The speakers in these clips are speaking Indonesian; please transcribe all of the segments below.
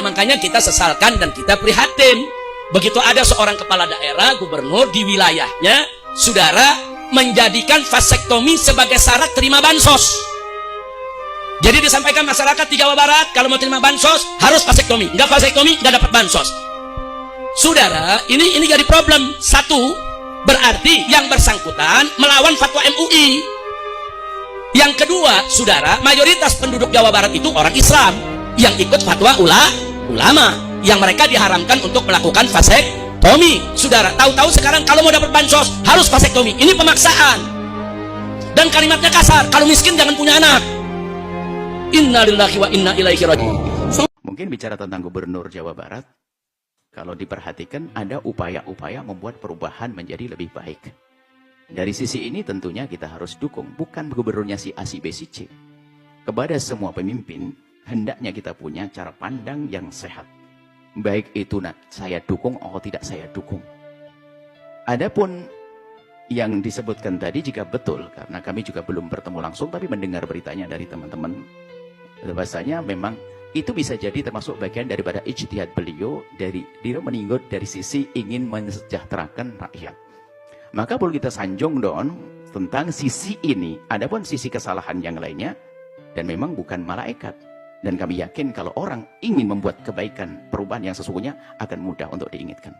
makanya kita sesalkan dan kita prihatin. Begitu ada seorang kepala daerah, gubernur di wilayahnya, saudara, menjadikan vasektomi sebagai syarat terima bansos. Jadi disampaikan masyarakat di Jawa Barat, kalau mau terima bansos harus vasektomi. Enggak vasektomi, enggak dapat bansos. Saudara, ini jadi problem. Satu, berarti yang bersangkutan melawan fatwa MUI. Yang kedua, saudara, mayoritas penduduk Jawa Barat itu orang Islam yang ikut fatwa ulama yang mereka diharamkan untuk melakukan vasektomi. Saudara, tahu-tahu sekarang kalau mau dapat bansos harus vasektomi. Ini pemaksaan. Dan kalimatnya kasar, kalau miskin jangan punya anak. Innalillahi wa inna ilaihi raji'un. Mungkin bicara tentang gubernur Jawa Barat, kalau diperhatikan ada upaya-upaya membuat perubahan menjadi lebih baik. Dari sisi ini tentunya kita harus dukung, bukan gubernurnya si A, si B, si C. Kepada semua pemimpin, hendaknya kita punya cara pandang yang sehat. Baik itu saya dukung atau tidak saya dukung. Adapun yang disebutkan tadi jika betul, karena kami juga belum bertemu langsung, tapi mendengar beritanya dari teman-teman, bahasanya memang itu bisa jadi termasuk bagian daripada ijtihad beliau dari dia meninggut dari sisi ingin mensejahterakan rakyat. Maka perlu kita sanjung dong tentang sisi ini. Adapun sisi kesalahan yang lainnya, dan memang bukan malaikat. Dan kami yakin kalau orang ingin membuat kebaikan, perubahan yang sesungguhnya akan mudah untuk diingatkan.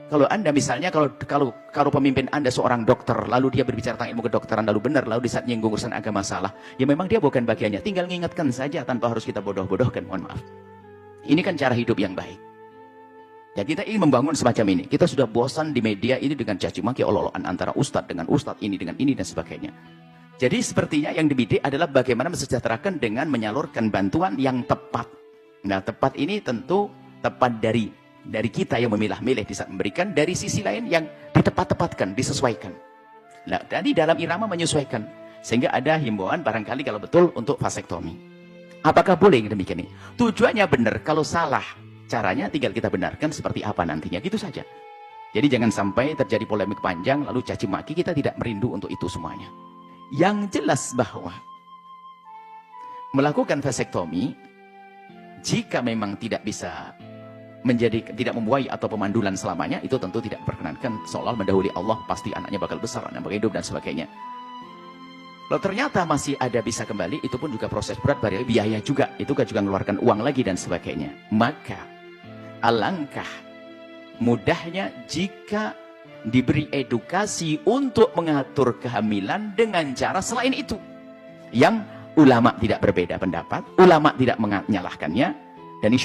Kalau Anda misalnya, kalau pemimpin Anda seorang dokter, lalu dia berbicara tentang ilmu kedokteran, lalu benar, lalu di saat nyinggung urusan agama salah, ya memang dia bukan bagiannya. Tinggal mengingatkan saja tanpa harus kita bodoh-bodohkan, mohon maaf. Ini kan cara hidup yang baik. Ya kita ingin membangun semacam ini. Kita sudah bosan di media ini dengan caci maki olok-olokan antara ustadz dengan ustadz ini dengan ini dan sebagainya. Jadi sepertinya yang dibidik adalah bagaimana mensejahterakan dengan menyalurkan bantuan yang tepat. Nah, tepat ini tentu tepat dari kita yang memilah-milih di saat memberikan, dari sisi lain yang ditepat-tepatkan, disesuaikan. Nah, tadi dalam irama menyesuaikan. Sehingga ada himbauan barangkali kalau betul untuk vasektomi. Apakah boleh demikian ini? Tujuannya benar, kalau salah caranya tinggal kita benarkan seperti apa nantinya, gitu saja. Jadi jangan sampai terjadi polemik panjang lalu caci maki, kita tidak merindu untuk itu semuanya. Yang jelas bahwa melakukan vasektomi jika memang tidak bisa tidak membuai atau pemandulan selamanya, itu tentu tidak diperkenankan, seolah mendahului Allah, pasti anaknya bakal besar, anaknya bakal hidup dan sebagainya. Kalau ternyata masih ada bisa kembali, itu pun juga proses berat, biaya juga, itu kan juga mengeluarkan uang lagi dan sebagainya. Maka alangkah mudahnya jika diberi edukasi untuk mengatur kehamilan dengan cara selain itu, yang ulama tidak berbeda pendapat, ulama tidak menyalahkannya, dan insya